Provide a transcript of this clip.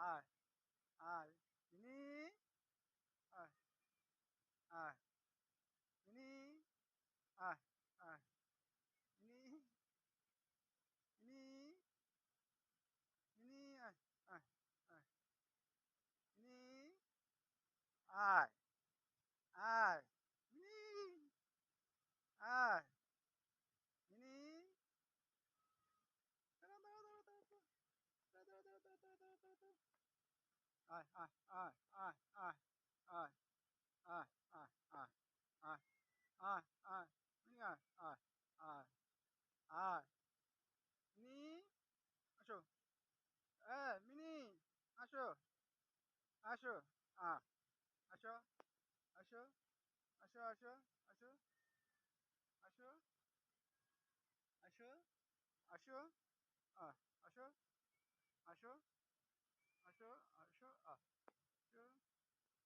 আয় আয় মিনি আয় আয় মিনি আয় আয় মিনি মিনি মিনি আয় আয় আয় মিনি আয় আয় মিনি আয় মিনি দাঁড়াও দাঁড়াও দাঁড়াও দাঁড়াও দাঁড়াও দাঁড়াও দাঁড়াও দাঁড়াও দাঁড়াও দাঁড়াও আয় আয় আয় আয় আয় আয় আয় আয় আয় আয় আয় আয় মিনি আয় আয় আয় আয় মিনি আসো মিনি আসো আসো আসো আসো আসো আসো আসো আসো আসো আসো আসো আসো আসো